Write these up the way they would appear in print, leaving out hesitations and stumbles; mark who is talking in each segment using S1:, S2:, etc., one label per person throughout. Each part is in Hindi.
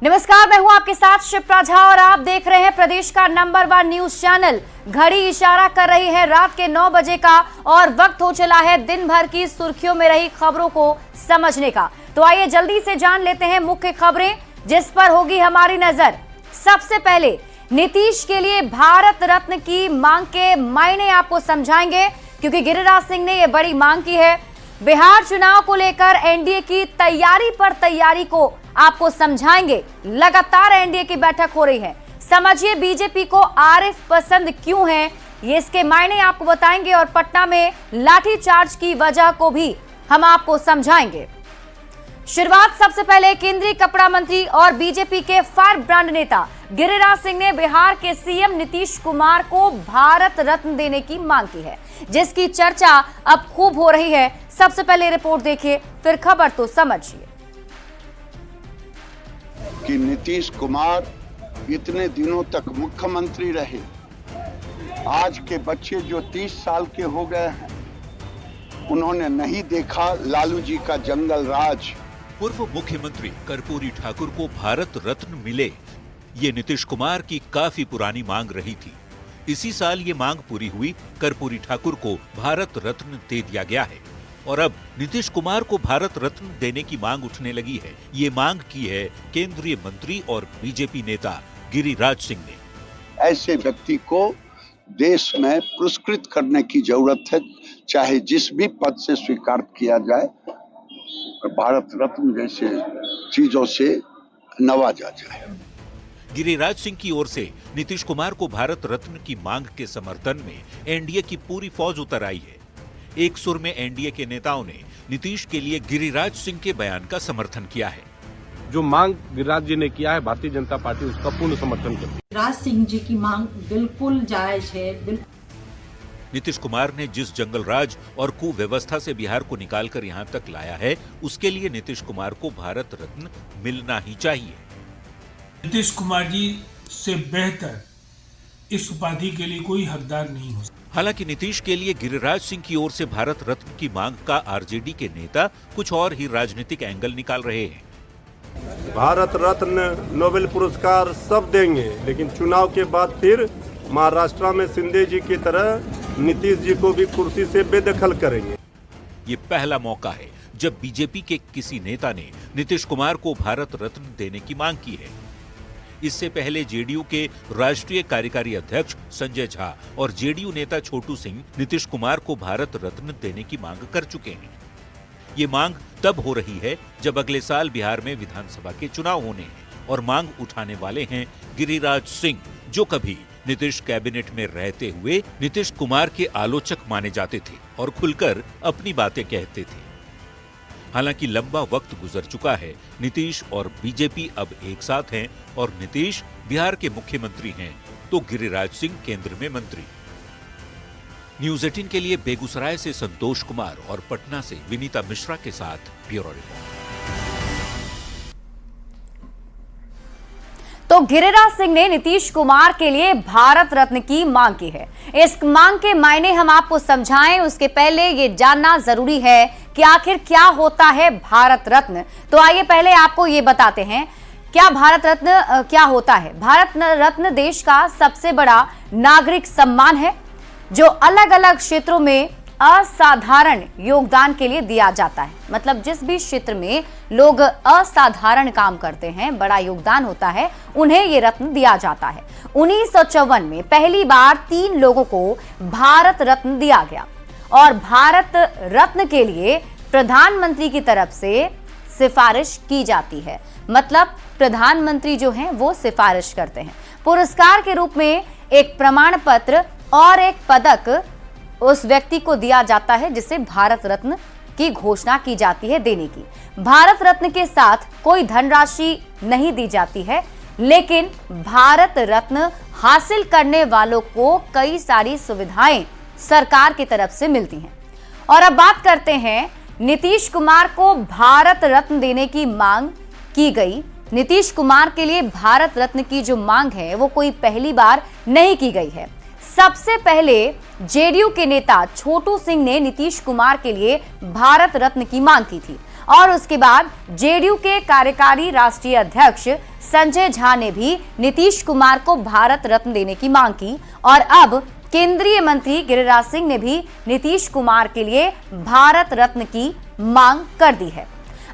S1: नमस्कार, मैं हूं आपके साथ शिप्रा झा और आप देख रहे हैं प्रदेश का नंबर 1 न्यूज चैनल। घड़ी इशारा कर रही है रात के 9 बजे का और वक्त हो चला है दिन भर की सुर्खियों में रही खबरों को समझने का। तो आइए जल्दी से जान लेते हैं मुख्य खबरें जिस पर होगी हमारी नजर। सबसे पहले नीतीश के लिए भारत रत्न की मांग के मायने आपको समझाएंगे, क्योंकि गिरिराज सिंह ने यह बड़ी मांग की है। बिहार चुनाव को लेकर एनडीए की तैयारी पर तैयारी को आपको समझाएंगे। लगातार एनडीए की बैठक हो रही है, समझिए बीजेपी को आरिफ पसंद क्यों है, ये इसके मायने आपको बताएंगे और पटना में लाठीचार्ज की वजह को भी हम आपको समझाएंगे। शुरुआत सबसे पहले केंद्रीय कपड़ा मंत्री और बीजेपी के फायर ब्रांड नेता गिरिराज सिंह ने बिहार के सीएम नीतीश कुमार को भारत रत्न देने की मांग की है, जिसकी चर्चा अब खूब हो रही है। सबसे पहले रिपोर्ट देखिए, फिर खबर तो समझिए।
S2: कि नीतीश कुमार इतने दिनों तक मुख्यमंत्री रहे, आज के बच्चे जो 30 साल के हो गए हैं, उन्होंने नहीं देखा लालू जी का जंगल राज।
S3: पूर्व मुख्यमंत्री कर्पूरी ठाकुर को भारत रत्न मिले, ये नीतीश कुमार की काफी पुरानी मांग रही थी। इसी साल ये मांग पूरी हुई, कर्पूरी ठाकुर को भारत रत्न दे दिया गया है और अब नीतीश कुमार को भारत रत्न देने की मांग उठने लगी है। ये मांग की है केंद्रीय मंत्री और बीजेपी नेता गिरिराज सिंह ने।
S2: ऐसे व्यक्ति को देश में पुरस्कृत करने की जरूरत है, चाहे जिस भी पद से स्वीकार किया जाए, भारत रत्न जैसे चीजों से नवाजा जाए।
S3: गिरिराज सिंह की ओर से नीतीश कुमार को भारत रत्न की मांग के समर्थन में एनडीए की पूरी फौज उतर आई है। एक सुर में एनडीए के नेताओं ने नीतीश के लिए गिरिराज सिंह के बयान का समर्थन किया है।
S4: जो मांग गिरिराज जी ने किया है, भारतीय जनता पार्टी उसका पूर्ण समर्थन करती है।
S5: गिरिराज सिंह जी की मांग बिल्कुल जायज है।
S3: नीतीश कुमार ने जिस जंगल राज और कुव्यवस्था से बिहार को निकालकर यहाँ तक लाया है, उसके लिए नीतीश कुमार को भारत रत्न मिलना ही चाहिए।
S6: नीतीश कुमार जी से बेहतर इस उपाधि के लिए कोई हकदार नहीं हो सकता।
S3: हालांकि नीतीश के लिए गिरिराज सिंह की ओर से भारत रत्न की मांग का आरजेडी के नेता कुछ और ही राजनीतिक एंगल निकाल रहे हैं।
S4: भारत रत्न, नोबेल पुरस्कार सब देंगे, लेकिन चुनाव के बाद फिर महाराष्ट्र में शिंदे जी की तरह नीतीश जी को भी कुर्सी से बेदखल करेंगे।
S3: ये पहला मौका है जब बीजेपी के किसी नेता ने नीतीश कुमार को भारत रत्न देने की मांग की है। इससे पहले जेडीयू के राष्ट्रीय कार्यकारी अध्यक्ष संजय झा और जेडीयू नेता छोटू सिंह नीतीश कुमार को भारत रत्न देने की मांग कर चुके हैं। ये मांग तब हो रही है जब अगले साल बिहार में विधानसभा के चुनाव होने हैं और मांग उठाने वाले हैं गिरिराज सिंह, जो कभी नीतीश कैबिनेट में रहते हुए नीतीश कुमार के आलोचक माने जाते थे और खुलकर अपनी बातें कहते थे। हालांकि लंबा वक्त गुजर चुका है, नीतीश और बीजेपी अब एक साथ हैं और नीतीश बिहार के मुख्यमंत्री हैं तो गिरिराज सिंह केंद्र में मंत्री। न्यूज 18 के लिए बेगूसराय से संतोष कुमार और पटना से विनीता मिश्रा के साथ ब्यूरो रिपोर्ट।
S1: तो गिरिराज सिंह ने नीतीश कुमार के लिए भारत रत्न की मांग की है। इस मांग के मायने हम आपको समझाएं, उसके पहले ये जानना जरूरी है कि आखिर क्या होता है भारत रत्न। तो आइए पहले आपको ये बताते हैं क्या भारत रत्न क्या होता है। भारत रत्न देश का सबसे बड़ा नागरिक सम्मान है जो अलग अलग क्षेत्रों में असाधारण योगदान के लिए दिया जाता है। मतलब जिस भी क्षेत्र में लोग असाधारण काम करते हैं, बड़ा योगदान होता है, उन्हें ये रत्न दिया जाता है। 1954 में पहली बार 3 लोगों को भारत रत्न दिया गया और भारत रत्न के लिए प्रधानमंत्री की तरफ से सिफारिश की जाती है। मतलब प्रधानमंत्री जो हैं वो सिफारिश करते हैं। पुरस्कार के रूप में एक प्रमाण पत्र और एक पदक उस व्यक्ति को दिया जाता है जिसे भारत रत्न की घोषणा की जाती है देने की। भारत रत्न के साथ कोई धनराशि नहीं दी जाती है, लेकिन भारत रत्न हासिल करने वालों को कई सारी सुविधाएं सरकार की तरफ से मिलती हैं। और अब बात करते हैं, नीतीश कुमार को भारत रत्न देने की मांग की गई। नीतीश कुमार के लिए भारत रत्न की जो मांग है वो कोई पहली बार नहीं की गई है। सबसे पहले जेडीयू के नेता छोटू सिंह ने नीतीश कुमार के लिए भारत रत्न की मांग की थी और उसके बाद जेडीयू के कार्यकारी राष्ट्रीय अध्यक्ष संजय झा ने भी नीतीश कुमार को भारत रत्न देने की मांग की और अब केंद्रीय मंत्री गिरिराज सिंह ने भी नीतीश कुमार के लिए भारत रत्न की मांग कर दी है।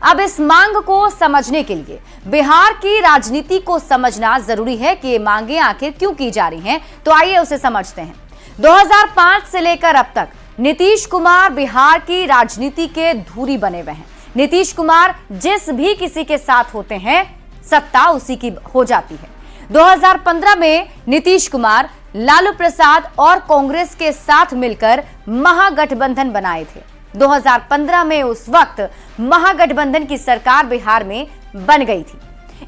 S1: अब इस मांग को समझने के लिए बिहार की राजनीति को समझना जरूरी है कि ये मांगे आखिर क्यों की जा रही हैं। तो आइए उसे समझते हैं। 2005 से लेकर अब तक नीतीश कुमार बिहार की राजनीति के धूरी बने हुए हैं। नीतीश कुमार जिस भी किसी के साथ होते हैं सत्ता उसी की हो जाती है। 2015 में नीतीश कुमार लालू प्रसाद और कांग्रेस के साथ मिलकर महागठबंधन बनाए थे। 2015 में उस वक्त महागठबंधन की सरकार बिहार में बन गई थी।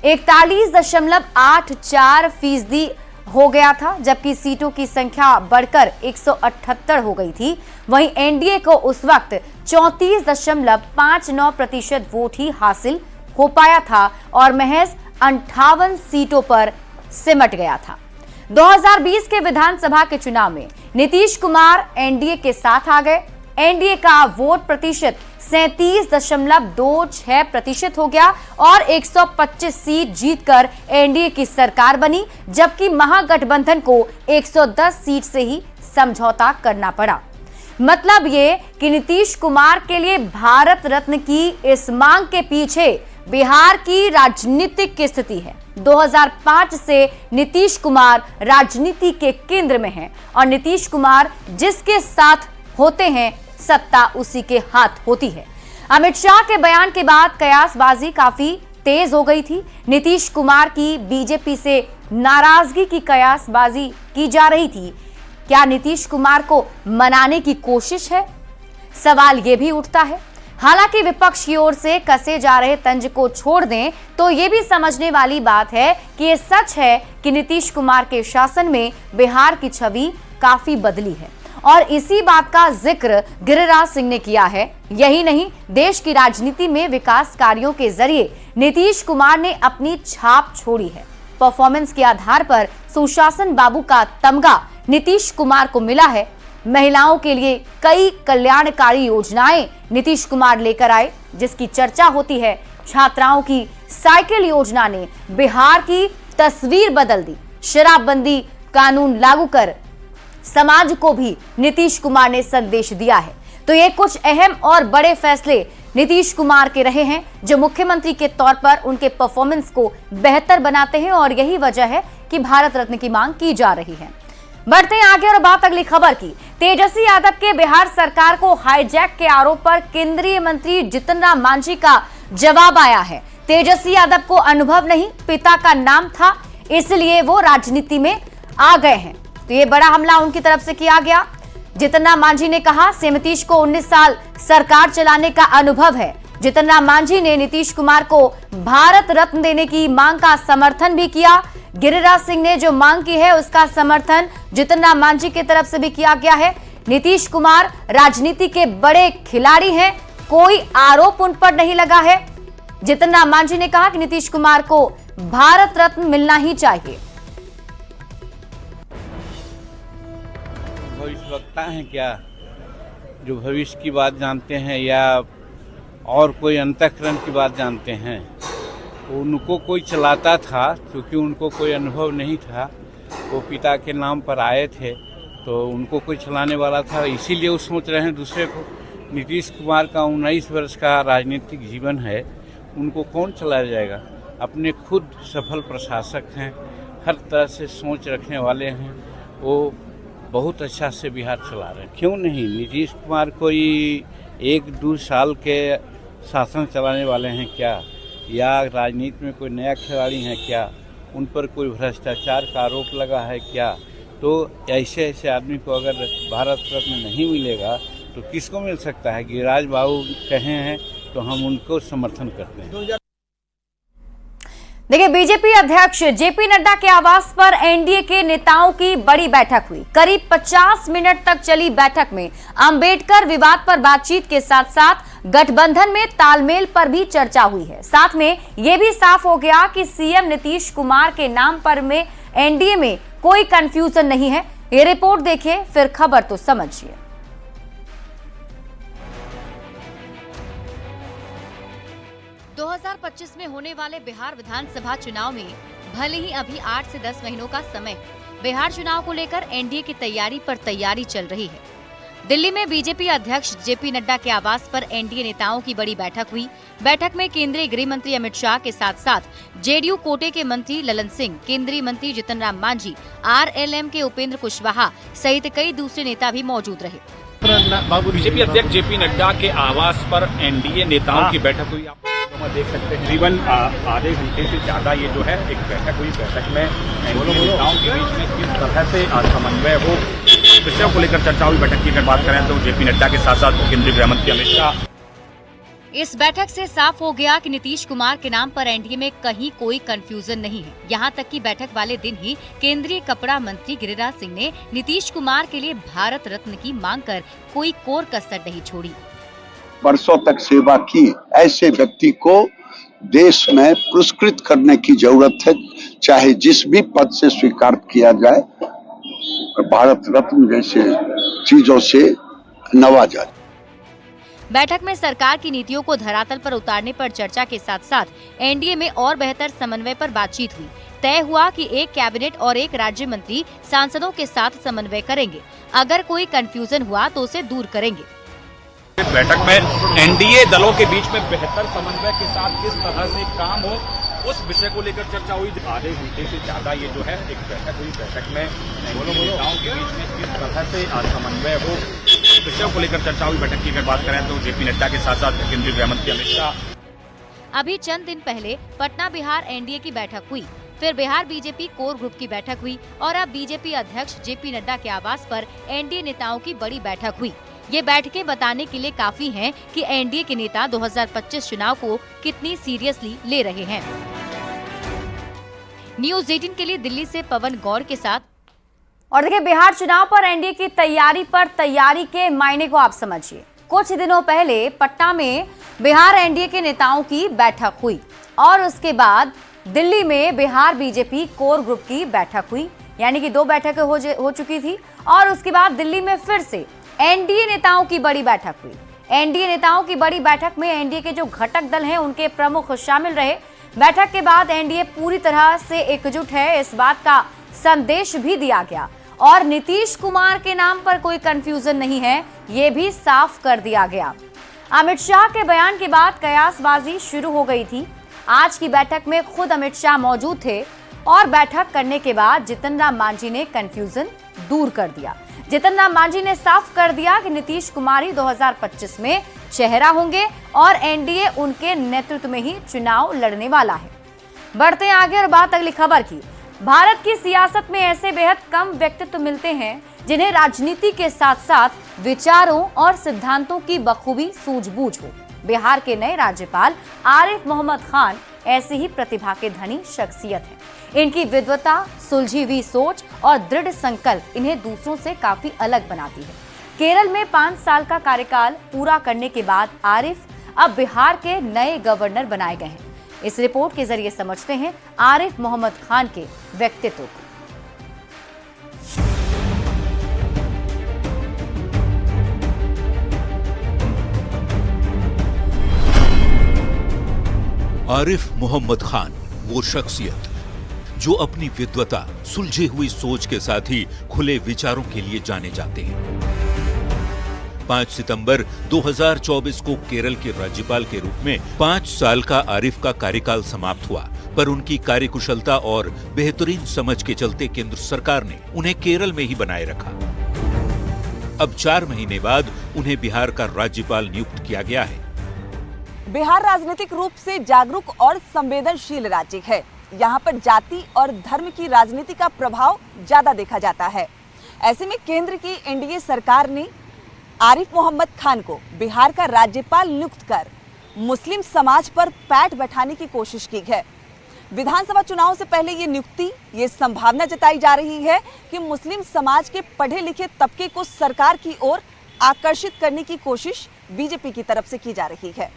S1: 41.84% हो गया था, जबकि सीटों की संख्या बढ़कर 178 हो गई थी। वहीं एनडीए को उस वक्त 34.59% वोट ही हासिल हो पाया था और महज 58 सीटों पर सिमट गया था। 2020 के विधानसभा के चुनाव में नीतीश कुमार एनडीए के साथ आ गए। एनडीए का वोट प्रतिशत 37.26% हो गया और 125 सीट जीतकर एनडीए की सरकार बनी, जबकि महागठबंधन को 110 सीट से ही समझौता करना पड़ा। मतलब ये कि नीतीश कुमार के लिए भारत रत्न की इस मांग के पीछे बिहार की राजनीतिक स्थिति है। 2005 से नीतीश कुमार राजनीति के केंद्र में हैं और नीतीश कुमार जिसके साथ होते हैं सत्ता उसी के हाथ होती है। अमित शाह के बयान के बाद कयासबाजी काफी तेज हो गई थी। नीतीश कुमार की बीजेपी से नाराजगी की कयासबाजी की जा रही थी। क्या नीतीश कुमार को मनाने की कोशिश है? सवाल यह भी उठता है। हालांकि विपक्ष की ओर से कसे जा रहे तंज को छोड़ दें तो यह भी समझने वाली बात है कि यह सच है कि नीतीश कुमार के शासन में बिहार की छवि काफी बदली है और इसी बात का जिक्र गिरिराज सिंह ने किया है। यही नहीं, देश की राजनीति में विकास कार्यों के जरिए नीतीश कुमार ने अपनी छाप छोड़ी है। परफॉर्मेंस के आधार पर सुशासन बाबू का तमगा नीतीश कुमार को मिला है। महिलाओं के लिए कई कल्याणकारी योजनाएं नीतीश कुमार लेकर आए, जिसकी चर्चा होती है। छात्राओं की साइकिल योजना ने बिहार की तस्वीर बदल दी। शराबबंदी कानून लागू कर समाज को भी नीतीश कुमार ने संदेश दिया है। तो ये कुछ अहम और बड़े फैसले नीतीश कुमार के रहे हैं जो मुख्यमंत्री के तौर पर उनके परफॉर्मेंस को बेहतर बनाते हैं और यही वजह है कि भारत रत्न की मांग की जा रही है। बढ़ते हैं आगे और बात अगली खबर की। तेजस्वी यादव के बिहार सरकार को हाईजैक के आरोप पर केंद्रीय मंत्री जितन राम मांझी का जवाब आया है। तेजस्वी यादव को अनुभव नहीं, पिता का नाम था, इसलिए वो राजनीति में आ गए हैं। तो ये बड़ा हमला उनकी तरफ से किया गया। जितन राम मांझी ने कहा नीतीश को 19 साल सरकार चलाने का अनुभव है। जितन राम मांझी ने नीतीश कुमार को भारत रत्न देने की मांग का समर्थन भी किया। गिरिराज सिंह ने जो मांग की है उसका समर्थन जितन राम मांझी की तरफ से भी किया गया है। नीतीश कुमार राजनीति के बड़े खिलाड़ी हैं, कोई आरोप उन पर नहीं लगा है। जितन राम मांझी ने कहा कि नीतीश कुमार को भारत रत्न मिलना ही चाहिए।
S7: भविष्यवक्ता हैं क्या जो भविष्य की बात जानते हैं या और कोई अंतःकरण की बात जानते हैं? उनको कोई चलाता था, क्योंकि उनको कोई अनुभव नहीं था। वो पिता के नाम पर आए थे तो उनको कोई चलाने वाला था, इसीलिए वो सोच रहे हैं दूसरे को। नीतीश कुमार का 19 वर्ष का राजनीतिक जीवन है, उनको कौन चलाया जाएगा? अपने खुद सफल प्रशासक हैं, हर तरह से सोच रखने वाले हैं, वो बहुत अच्छा से बिहार चला रहे हैं। क्यों नहीं? नीतीश कुमार कोई 1-2 साल के शासन चलाने वाले हैं क्या? या राजनीति में कोई नया खिलाड़ी हैं क्या? उन पर कोई भ्रष्टाचार का आरोप लगा है क्या? तो ऐसे आदमी को अगर भारत रत्न नहीं मिलेगा तो किसको मिल सकता है? गिरिराज बाबू कहे हैं तो हम उनको समर्थन करते हैं।
S1: देखिए, बीजेपी अध्यक्ष जेपी नड्डा के आवास पर एनडीए के नेताओं की बड़ी बैठक हुई। करीब 50 मिनट तक चली बैठक में अंबेडकर विवाद पर बातचीत के साथ साथ गठबंधन में तालमेल पर भी चर्चा हुई है। साथ में यह भी साफ हो गया कि सीएम नीतीश कुमार के नाम पर में एनडीए में कोई कंफ्यूजन नहीं है। ये रिपोर्ट देखिए, फिर खबर तो समझिए। 2025 में होने वाले बिहार विधानसभा चुनाव में भले ही अभी 8 से 10 महीनों का समय है, बिहार चुनाव को लेकर एनडीए की तैयारी पर तैयारी चल रही है। दिल्ली में बीजेपी अध्यक्ष जेपी नड्डा के आवास पर एनडीए नेताओं की बड़ी बैठक हुई। बैठक में केंद्रीय गृह मंत्री अमित शाह के साथ साथ जेडीयू कोटे के मंत्री ललन सिंह, केंद्रीय मंत्री जीतन राम मांझी, आरएलएम के उपेंद्र कुशवाहा सहित कई दूसरे नेता भी मौजूद रहे।
S8: बीजेपी अध्यक्ष जेपी नड्डा के आवास पर एनडीए नेताओं की बैठक हुई। आप देख सकते हैं करीबन आधे घंटे से ज्यादा ये जो है एक बैठक हुई। बैठक में एनडीए नेताओं के बीच में किस तरह से समन्वय हो, विषयों को लेकर चर्चा हुई। बैठक की अगर बात करें तो जेपी नड्डा के साथ साथ केंद्रीय गृह मंत्री अमित शाह।
S1: इस बैठक से साफ हो गया कि नीतीश कुमार के नाम पर एनडीए में कहीं कोई कंफ्यूजन नहीं है। यहाँ तक कि बैठक वाले दिन ही केंद्रीय कपड़ा मंत्री गिरिराज सिंह ने नीतीश कुमार के लिए भारत रत्न की मांग कर कोई कोर कसर नहीं छोड़ी।
S2: वर्षों तक सेवा की ऐसे व्यक्ति को देश में पुरस्कृत करने की जरूरत है, चाहे जिस भी पद से स्वीकार किया जाए, भारत रत्न जैसे चीजों से नवाजा।
S1: बैठक में सरकार की नीतियों को धरातल पर उतारने पर चर्चा के साथ साथ एनडीए में और बेहतर समन्वय पर बातचीत हुई। तय हुआ कि एक कैबिनेट और एक राज्य मंत्री सांसदों के साथ समन्वय करेंगे। अगर कोई कंफ्यूजन हुआ तो उसे दूर करेंगे।
S8: इस बैठक में एनडीए दलों के बीच में बेहतर समन्वय के साथ किस तरह से काम हो, उस विषय को लेकर चर्चा हुई। आधे घंटे से ज्यादा ये जो है एक बैठक हुई। बैठक में एनडीए नेताओं के बीच में किस तरह से समन्वय हो, विषयों को लेकर चर्चा हुई। बैठक की अगर बात करें तो जेपी नड्डा के साथ साथ केंद्रीय गृह मंत्री अमित शाह।
S1: अभी चंद दिन पहले पटना बिहार एनडीए की बैठक हुई, फिर बिहार बीजेपी कोर ग्रुप की बैठक हुई और अब बीजेपी अध्यक्ष जेपी नड्डा के आवास पर एनडीए नेताओं की बड़ी बैठक हुई। ये बैठकें बताने के लिए काफी हैं कि एनडीए के नेता 2025 चुनाव को कितनी सीरियसली ले रहे हैं। न्यूज़ 18 के लिए दिल्ली से पवन गौर के साथ। और देखिए, बिहार चुनाव पर एनडीए की तैयारी पर तैयारी के मायने को आप समझिए। कुछ दिनों पहले पटना में बिहार एनडीए के नेताओं की बैठक हुई और उसके बाद दिल्ली में बिहार बीजेपी कोर ग्रुप की बैठक हुई, यानी कि 2 बैठकें हो चुकी थी। और उसके बाद दिल्ली में फिर से एनडीए नेताओं की बड़ी बैठक हुई। एनडीए नेताओं की बड़ी बैठक में एनडीए के जो घटक दल हैं उनके प्रमुख शामिल रहे। बैठक के बाद एनडीए पूरी तरह से एकजुट है, इस बात का संदेश भी दिया गया और नीतीश कुमार के नाम पर कोई कंफ्यूजन नहीं है, ये भी साफ कर दिया गया। अमित शाह के बयान के बाद कयासबाजी शुरू हो गई थी। आज की बैठक में खुद अमित शाह मौजूद थे और बैठक करने के बाद जीतन राम मांझी ने कंफ्यूजन दूर कर दिया। जीतन राम मांझी ने साफ कर दिया कि नीतीश कुमार ही 2025 में चेहरा होंगे और एनडीए उनके नेतृत्व में ही चुनाव लड़ने वाला है। बढ़ते हैं आगे और बात अगली खबर की। भारत की सियासत में ऐसे बेहद कम व्यक्तित्व मिलते हैं जिन्हें राजनीति के साथ साथ विचारों और सिद्धांतों की बखूबी सूझबूझ हो। बिहार के नए राज्यपाल आरिफ मोहम्मद खान ऐसी ही प्रतिभा के धनी शख्सियत है। इनकी विद्वता, सुलझी हुई सोच और दृढ़ संकल्प इन्हें दूसरों से काफी अलग बनाती है। केरल में 5 साल का कार्यकाल पूरा करने के बाद आरिफ अब बिहार के नए गवर्नर बनाए गए हैं। इस रिपोर्ट के जरिए समझते हैं आरिफ मोहम्मद खान के व्यक्तित्व को।
S3: आरिफ मोहम्मद खान वो शख्सियत जो अपनी विद्वता, सुलझी हुई सोच के साथ ही खुले विचारों के लिए जाने जाते हैं। 5 सितंबर 2024 को केरल के राज्यपाल के रूप में 5 साल का आरिफ का कार्यकाल समाप्त हुआ, पर उनकी कार्यकुशलता और बेहतरीन समझ के चलते केंद्र सरकार ने उन्हें केरल में ही बनाए रखा। अब 4 महीने बाद उन्हें बिहार का राज्यपाल नियुक्त किया गया है।
S9: बिहार राजनीतिक रूप से जागरूक और संवेदनशील राज्य है। यहाँ पर जाति और धर्म की राजनीति का प्रभाव ज्यादा देखा जाता है। ऐसे में केंद्र की एनडीए सरकार ने आरिफ मोहम्मद खान को बिहार का राज्यपाल नियुक्त कर मुस्लिम समाज पर पैठ बैठाने की कोशिश की है। विधानसभा चुनाव से पहले ये नियुक्ति, ये संभावना जताई जा रही है कि मुस्लिम समाज के पढ़े लिखे तबके को सरकार की ओर आकर्षित करने की कोशिश बीजेपी की तरफ से की जा रही है।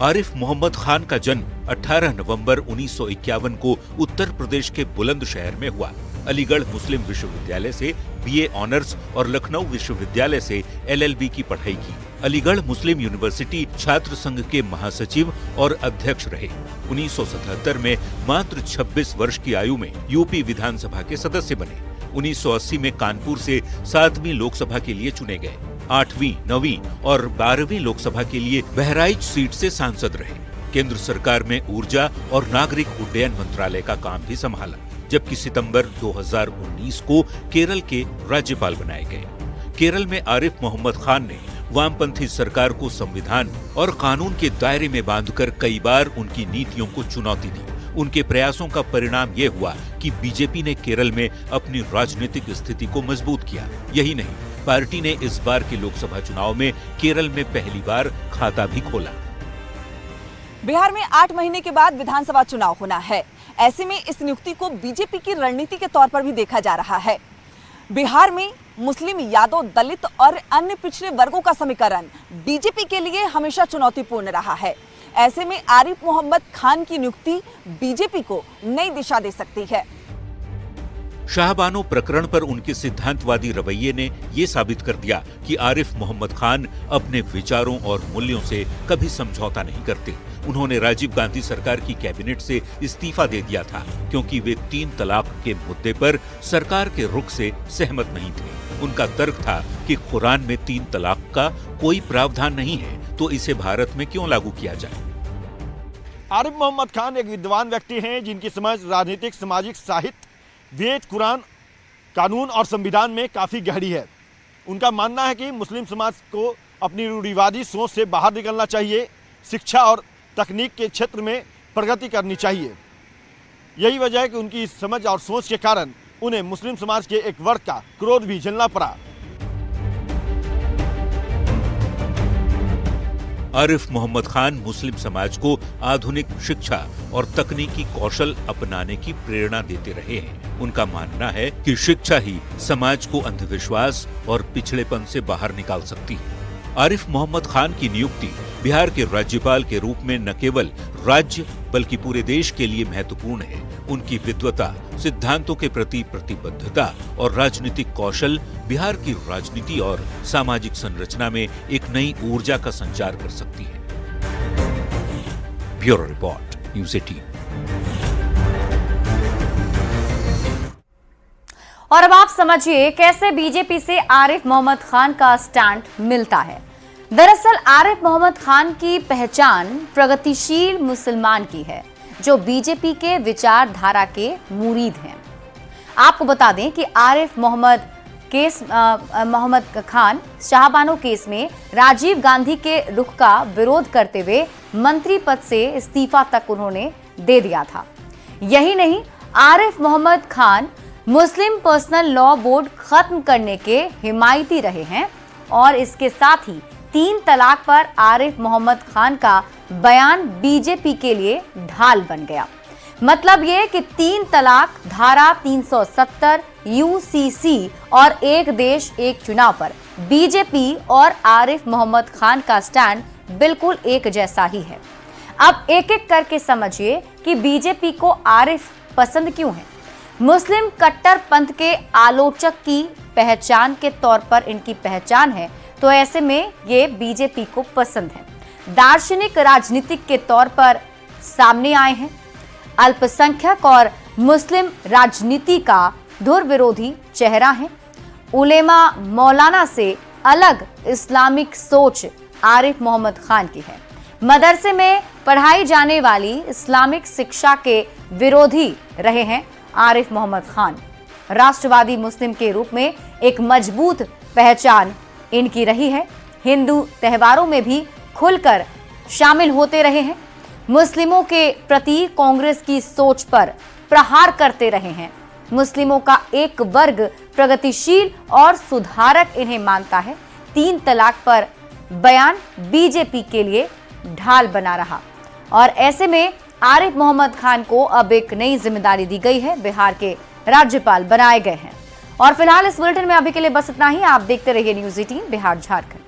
S3: आरिफ मोहम्मद खान का जन्म 18 नवंबर 1951 को उत्तर प्रदेश के बुलंदशहर में हुआ। अलीगढ़ मुस्लिम विश्वविद्यालय से बीए ऑनर्स और लखनऊ विश्वविद्यालय से एलएलबी की पढ़ाई की। अलीगढ़ मुस्लिम यूनिवर्सिटी छात्र संघ के महासचिव और अध्यक्ष रहे। 1977 में मात्र 26 वर्ष की आयु में यूपी विधानसभा के सदस्य बने। 1980 में कानपुर से 7वीं लोकसभा के लिए चुने गए। 8वीं, 9वीं और 12वीं लोकसभा के लिए बहराइच सीट से सांसद रहे। केंद्र सरकार में ऊर्जा और नागरिक उड्डयन मंत्रालय का काम भी संभाला, जबकि सितंबर 2019 को केरल के राज्यपाल बनाए गए। केरल में आरिफ मोहम्मद खान ने वामपंथी सरकार को संविधान और कानून के दायरे में बांधकर कई बार उनकी नीतियों को चुनौती दी। उनके प्रयासों का परिणाम ये हुआ कि बीजेपी ने केरल में अपनी राजनीतिक स्थिति को मजबूत किया। यही नहीं, पार्टी ने इस बार के लोकसभा चुनाव में केरल में पहली बार खाता भी खोला।
S9: बिहार में 8 महीने के बाद विधानसभा चुनाव होना है। ऐसे में इस नियुक्ति को बीजेपी की रणनीति के तौर पर भी देखा जा रहा है। बिहार में मुस्लिम, यादव, दलित और अन्य पिछड़े वर्गों का समीकरण बीजेपी के लिए हमेशा चुनौतीपूर्ण रहा है। ऐसे में आरिफ मोहम्मद खान की नियुक्ति बीजेपी को नई दिशा दे सकती है।
S3: शाहबानो प्रकरण पर उनके सिद्धांतवादी रवैये ने ये साबित कर दिया कि आरिफ मोहम्मद खान अपने विचारों और मूल्यों से कभी समझौता नहीं करते। उन्होंने राजीव गांधी सरकार की कैबिनेट से इस्तीफा दे दिया था क्योंकि वे 3 तलाक के मुद्दे पर सरकार के रुख से सहमत नहीं थे। उनका तर्क था कि कुरान में 3 तलाक का कोई प्रावधान नहीं है, तो इसे भारत में क्यों लागू किया जाए।
S10: आरिफ मोहम्मद खान एक विद्वान व्यक्ति हैं जिनकी समझ राजनीतिक, सामाजिक, साहित्य, वेद, कुरान, कानून और संविधान में काफ़ी गहरी है। उनका मानना है कि मुस्लिम समाज को अपनी रूढ़िवादी सोच से बाहर निकलना चाहिए, शिक्षा और तकनीक के क्षेत्र में प्रगति करनी चाहिए। यही वजह है कि उनकी इस समझ और सोच के कारण उन्हें मुस्लिम समाज के एक वर्ग का क्रोध भी झेलना पड़ा।
S3: आरिफ मोहम्मद खान मुस्लिम समाज को आधुनिक शिक्षा और तकनीकी कौशल अपनाने की प्रेरणा देते रहे हैं। उनका मानना है कि शिक्षा ही समाज को अंधविश्वास और पिछड़ेपन से बाहर निकाल सकती है। आरिफ मोहम्मद खान की नियुक्ति बिहार के राज्यपाल के रूप में न केवल राज्य बल्कि पूरे देश के लिए महत्वपूर्ण है। उनकी विद्वता, सिद्धांतों के प्रति प्रतिबद्धता और राजनीतिक कौशल बिहार की राजनीति और सामाजिक संरचना में एक नई ऊर्जा का संचार कर सकती है। Bureau report, news 18।
S1: और अब आप समझिए कैसे बीजेपी से आरिफ मोहम्मद खान का स्टैंड मिलता है। दरअसल आरिफ मोहम्मद खान की पहचान प्रगतिशील मुसलमान की है जो बीजेपी के विचारधारा के मुरीद हैं। आपको बता दें कि आरिफ मोहम्मद खान शाहबानो केस में राजीव गांधी के रुख का विरोध करते हुए मंत्री पद से इस्तीफा तक उन्होंने दे दिया था। यही नहीं, आरिफ मोहम्मद खान मुस्लिम पर्सनल लॉ बोर्ड खत्म करने के हिमायती रहे हैं और इसके साथ ही 3 तलाक पर आरिफ मोहम्मद खान का बयान बीजेपी के लिए ढाल बन गया। मतलब ये कि 3 तलाक, धारा 370, यूसीसी और एक देश एक चुनाव पर बीजेपी और आरिफ मोहम्मद खान का स्टैंड बिल्कुल एक जैसा ही है। अब एक एक करके समझिए कि बीजेपी को आरिफ पसंद क्यों है। मुस्लिम कट्टरपंथ के आलोचक की पहचान के तौर पर इनकी पहचान है, तो ऐसे में ये बीजेपी को पसंद है। दार्शनिक राजनीतिक के तौर पर सामने आए हैं। अल्पसंख्यक और मुस्लिम राजनीति का धुर विरोधी चेहरा है। उलेमा मौलाना से अलग इस्लामिक सोच आरिफ मोहम्मद खान की है। मदरसे में पढ़ाई जाने वाली इस्लामिक शिक्षा के विरोधी रहे हैं आरिफ मोहम्मद खान। राष्ट्रवादी मुस्लिम के रूप में एक मजबूत पहचान इनकी रही है। हिंदू त्योहारों में भी खुलकर शामिल होते रहे हैं। मुस्लिमों के प्रति कांग्रेस की सोच पर प्रहार करते रहे हैं। मुस्लिमों का एक वर्ग प्रगतिशील और सुधारक इन्हें मानता है। 3 तलाक पर बयान बीजेपी के लिए ढाल बना रहा और ऐसे में आरिफ मोहम्मद खान को अब एक नई जिम्मेदारी दी गई है। बिहार के राज्यपाल बनाए गए हैं। और फिलहाल इस बुलेटिन में अभी के लिए बस इतना ही। आप देखते रहिए न्यूज़ 18 बिहार झारखंड।